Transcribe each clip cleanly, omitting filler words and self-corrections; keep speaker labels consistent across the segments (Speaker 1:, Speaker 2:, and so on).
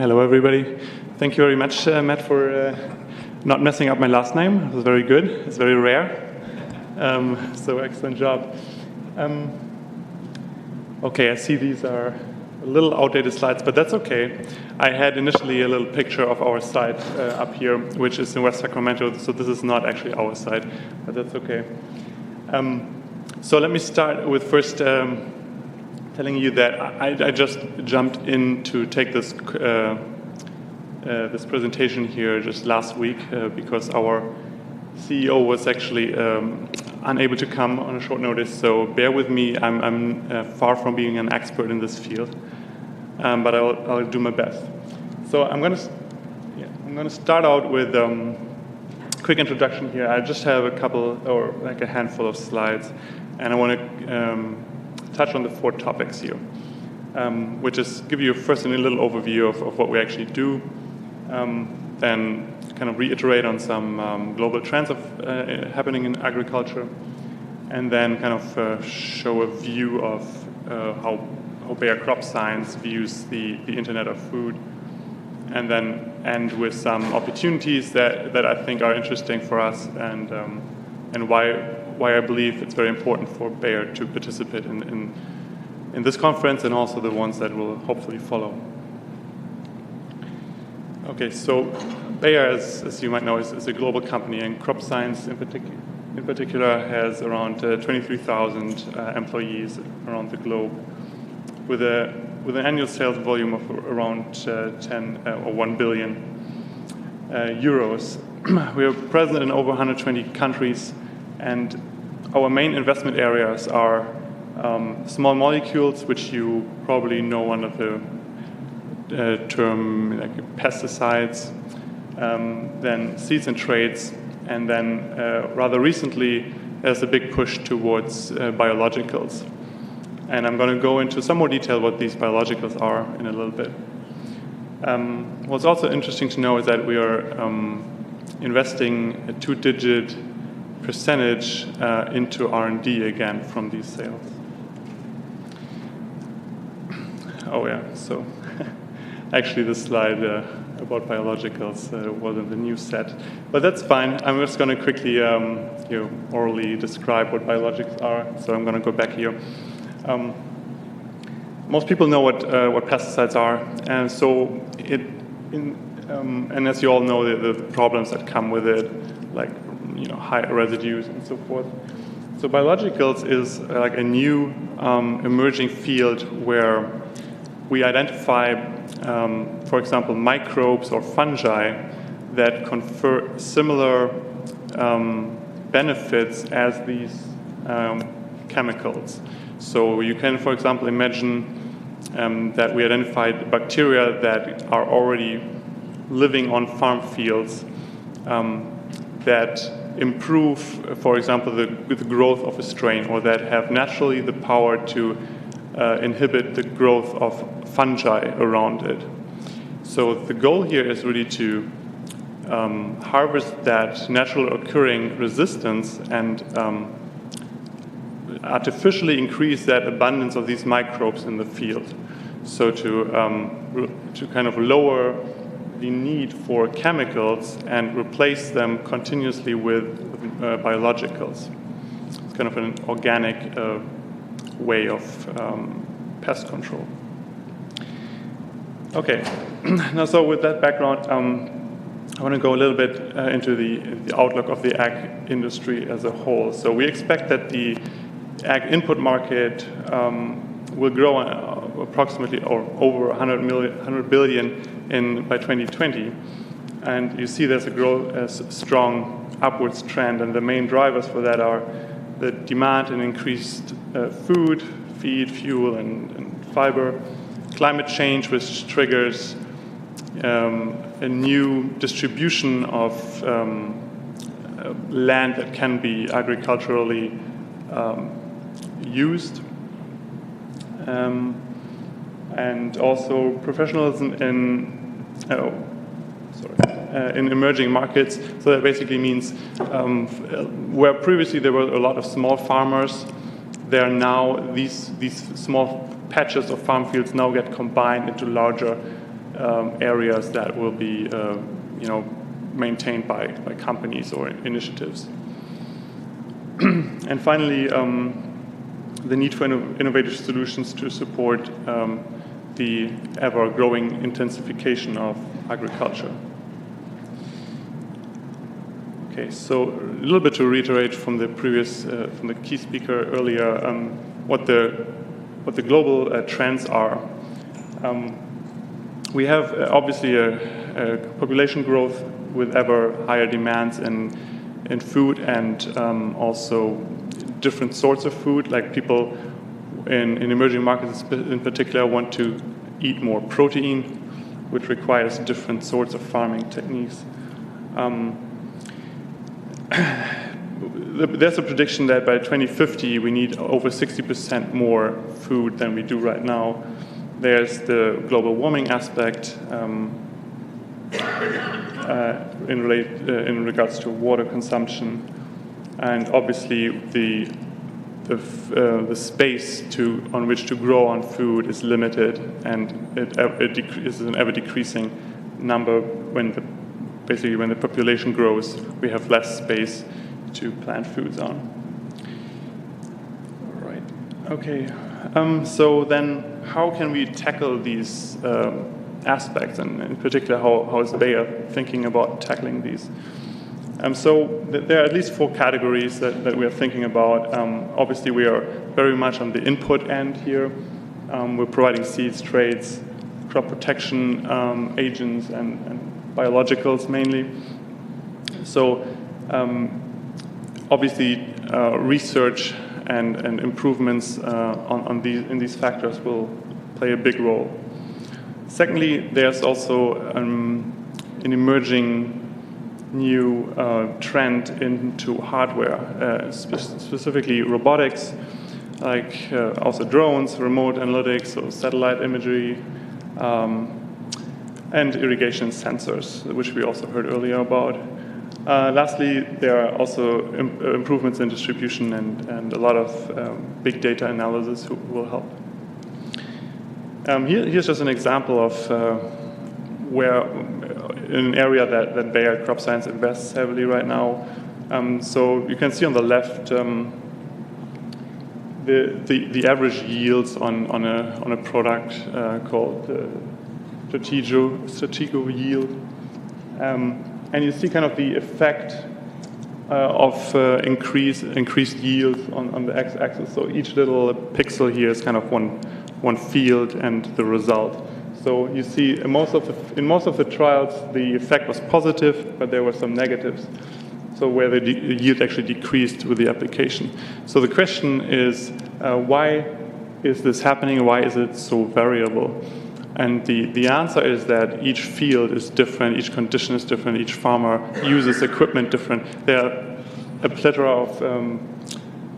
Speaker 1: Hello, everybody. Thank you very much, Matt, for not messing up my last name. It was very good. It's very rare. So excellent job. Okay, I see these are a little outdated slides, but that's okay. I had initially a little picture of our site up here, which is in West Sacramento, so this is not actually our site, but that's okay. So let me start with first telling you that I just jumped in to take this this presentation here just last week because our CEO was actually unable to come on a short notice, so bear with me. I'm far from being an expert in this field, but I'll do my best. So I'm going to start out with a quick introduction here. I just have a couple, or like a handful of slides, and I want to touch on the 4 topics here, which is give you first a little overview of what we actually do, then kind of reiterate on some global trends happening in agriculture, and then kind of show a view of how Bayer CropScience views the Internet of Food, and then end with some opportunities that I think are interesting for us, and why I believe it's very important for Bayer to participate in this conference and also the ones that will hopefully follow. Okay, so Bayer, as you might know, is a global company, and CropScience in particular has around 23,000 employees around the globe, with an annual sales volume of around 1 billion euros. We are present in over 120 countries, and our main investment areas are small molecules, which you probably know under the term like pesticides, then seeds and traits, and then rather recently there's a big push towards biologicals. And I'm going to go into some more detail what these biologicals are in a little bit. What's also interesting to know is that we are investing a 2-digit percentage into R&D again from these sales. Oh yeah, so actually this slide about biologicals wasn't the new set, but that's fine. I'm just going to quickly orally describe what biologics are, so I'm going to go back here. Most people know what pesticides are, and so and as you all know, the problems that come with it, like high residues and so forth. So biologicals is like a new emerging field where we identify, for example, microbes or fungi that confer similar benefits as these chemicals. So you can, for example, imagine that we identified bacteria that are already living on farm fields that improve, for example, the growth of a strain, or that have naturally the power to inhibit the growth of fungi around it. So the goal here is really to harvest that natural occurring resistance and artificially increase that abundance of these microbes in the field. So to kind of lower the need for chemicals and replace them continuously with biologicals. It's kind of an organic way of pest control. Okay, now so with that background, I want to go a little bit into the outlook of the ag industry as a whole. So we expect that the ag input market will grow approximately or over 100 billion by 2020, and you see there's a strong upwards trend, and the main drivers for that are the demand and increased food, feed, fuel, and fiber, climate change, which triggers a new distribution of land that can be agriculturally used, and also professionalism in emerging markets. So that basically means where previously there were a lot of small farmers, there are now these small patches of farm fields now get combined into larger areas that will be maintained by companies or initiatives. And finally, the need for innovative solutions to support the ever-growing intensification of agriculture. Okay, so a little bit to reiterate from the previous, from the key speaker earlier, what the global trends are. We have obviously a population growth with ever higher demands in food, and also different sorts of food. Like people in emerging markets in particular want to eat more protein, which requires different sorts of farming techniques. There's a prediction that by 2050 we need over 60% more food than we do right now. There's the global warming aspect in regards to water consumption, and obviously the space on which to grow on food is limited, and it is an ever decreasing number. Basically when the population grows, we have less space to plant foods on. All right. Okay. So then, how can we tackle these aspects, and in particular, how is Bayer thinking about tackling these? So there are at least 4 categories that we are thinking about. Obviously, we are very much on the input end here. We're providing seeds, traits, crop protection agents, and biologicals mainly. So obviously, research and improvements in these factors will play a big role. Secondly, there's also an emerging new trend into hardware, specifically robotics, like also drones, remote analytics, so satellite imagery, and irrigation sensors, which we also heard earlier about. Lastly, there are also improvements in distribution and a lot of big data analysis will help. Here's just an example of where in an area that Bayer CropScience invests heavily right now. So you can see on the left the average yields on a product called Stratego yield, and you see kind of the effect of increased yield on the x-axis. So each little pixel here is kind of one field and the result. So you see in most of the trials the effect was positive, but there were some negatives. So where the yield actually decreased with the application. So the question is, why is this happening? Why is it so variable? And the answer is that each field is different, each condition is different, each farmer uses equipment different. There are a plethora of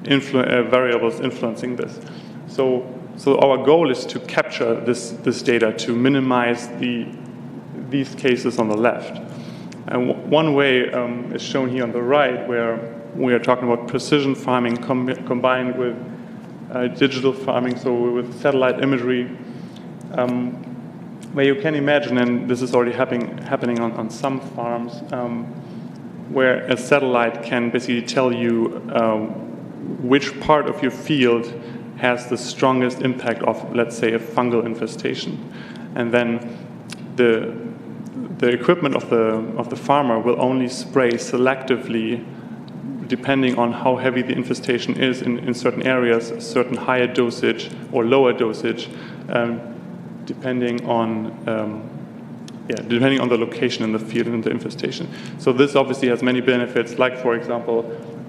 Speaker 1: variables influencing this. So our goal is to capture this data to minimize these cases on the left. And one way is shown here on the right, where we are talking about precision farming combined with digital farming, so with satellite imagery, where you can imagine, and this is already happening on some farms, where a satellite can basically tell you which part of your field has the strongest impact of, let's say, a fungal infestation, and then the equipment of the farmer will only spray selectively, depending on how heavy the infestation is in certain areas, certain higher dosage or lower dosage, depending on the location in the field and the infestation. So this obviously has many benefits, like, for example,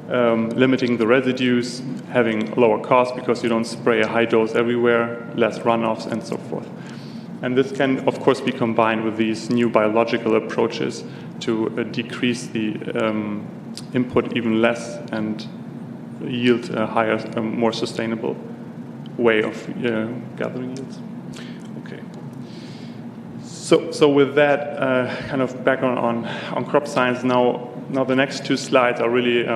Speaker 1: limiting the residues, having lower cost because you don't spray a high dose everywhere, less runoffs, and so forth. And this can, of course, be combined with these new biological approaches to decrease the input even less and yield a higher, more sustainable way of gathering yields. Okay. So with that kind of background on crop science, now the next 2 slides are really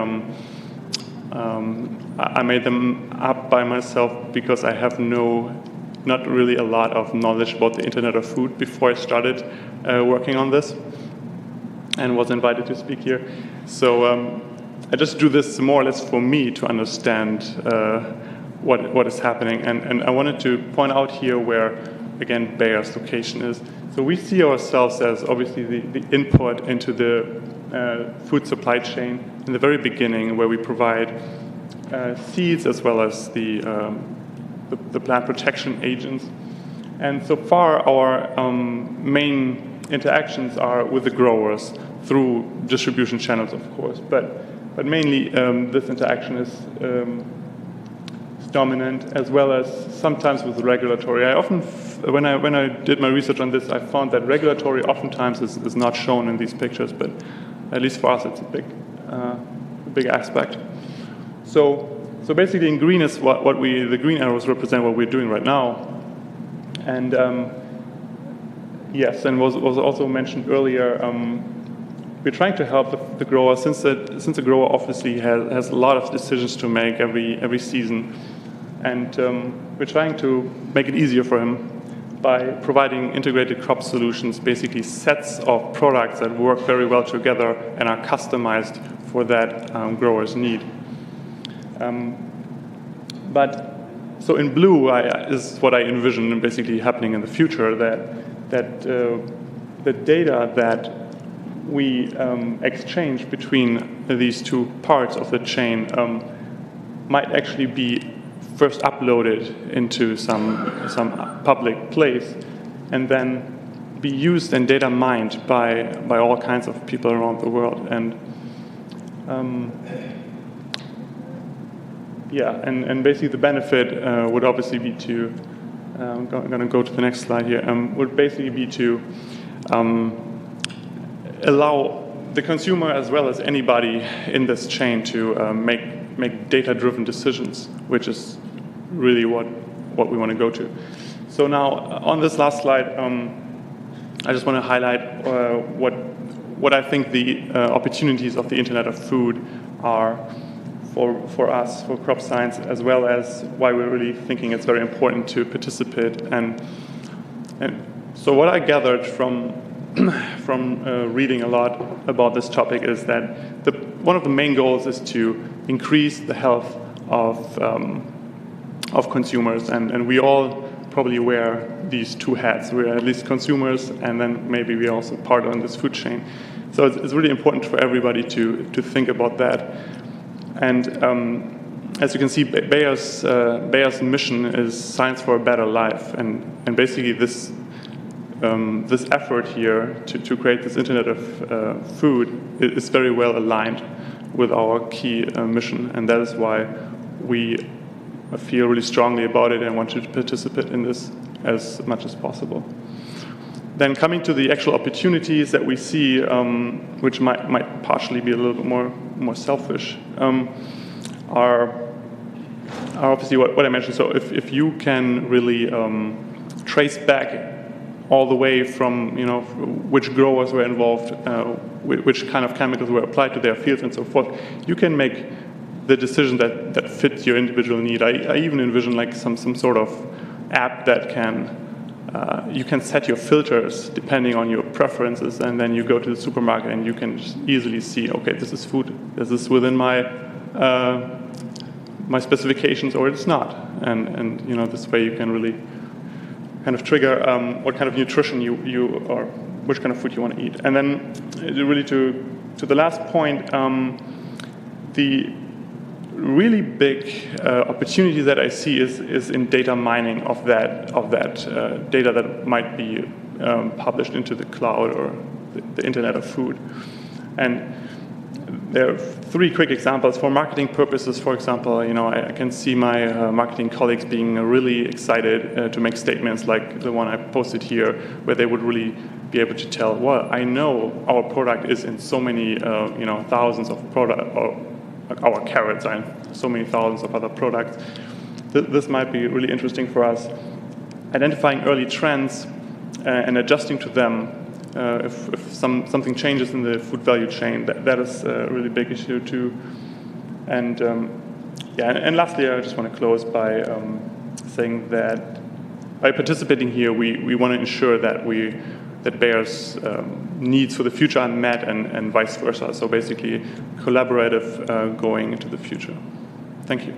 Speaker 1: I made them up by myself because I have no not really a lot of knowledge about the Internet of Food before I started working on this and was invited to speak here. So I just do this more or less for me to understand what is happening. And I wanted to point out here where, again, Bayer's location is. So we see ourselves as obviously the input into the food supply chain in the very beginning, where we provide seeds as well as the plant protection agents. And so far, our main interactions are with the growers through distribution channels, of course. But mainly, this interaction is dominant, as well as sometimes with regulatory. I often, when I did my research on this, I found that regulatory oftentimes is not shown in these pictures, but at least for us, it's a big aspect. So basically, in green is the green arrows represent what we're doing right now, and yes, and was also mentioned earlier. We're trying to help the grower, since the grower obviously has a lot of decisions to make every season, and we're trying to make it easier for him by providing integrated crop solutions, basically sets of products that work very well together and are customized for that grower's need. But so in blue is what I envision basically happening in the future, that the data that we exchange between these two parts of the chain might actually be first uploaded into some public place and then be used and data mined by all kinds of people around the world. And and basically the benefit would obviously be to, I'm going to go to the next slide here, would basically be to allow the consumer as well as anybody in this chain to make data-driven decisions, which is really what we want to go to. So now on this last slide, I just want to highlight what I think the opportunities of the Internet of Food are for us, for CropScience, as well as why we're really thinking it's very important to participate. And so what I gathered from reading a lot about this topic is that one of the main goals is to increase the health of consumers, and we all probably wear these two hats. We're at least consumers, and then maybe we're also part of this food chain. So it's really important for everybody to think about that. And as you can see, Bayer's mission is Science for a Better Life, and basically this effort here to create this Internet of Food is very well aligned with our key mission, and that is why we feel really strongly about it and want to participate in this as much as possible. Then coming to the actual opportunities that we see, which might partially be a little bit more selfish, are obviously what I mentioned. So if you can really trace back all the way from which growers were involved, which kind of chemicals were applied to their fields and so forth, you can make the decision that fits your individual need. I even envision like some sort of app that you can set your filters depending on your preferences, and then you go to the supermarket and you can just easily see, okay, this is food, this is within my specifications, or it's not, and this way you can really kind of trigger what kind of nutrition you or which kind of food you want to eat. And then really to the last point, the really big opportunity that I see is in data mining of that data that might be published into the cloud or the Internet of Food. And there are three quick examples. For marketing purposes, for example, I can see my marketing colleagues being really excited to make statements like the one I posted here, where they would really be able to tell, well, I know our product is in so many thousands of product, or our carrots are in so many thousands of other products. This might be really interesting for us. Identifying early trends and adjusting to them if something changes in the food value chain, that is a really big issue too. And and lastly, I just want to close by saying that by participating here, we want to ensure that bears' needs for the future are met and vice versa. So basically, collaborative going into the future. Thank you.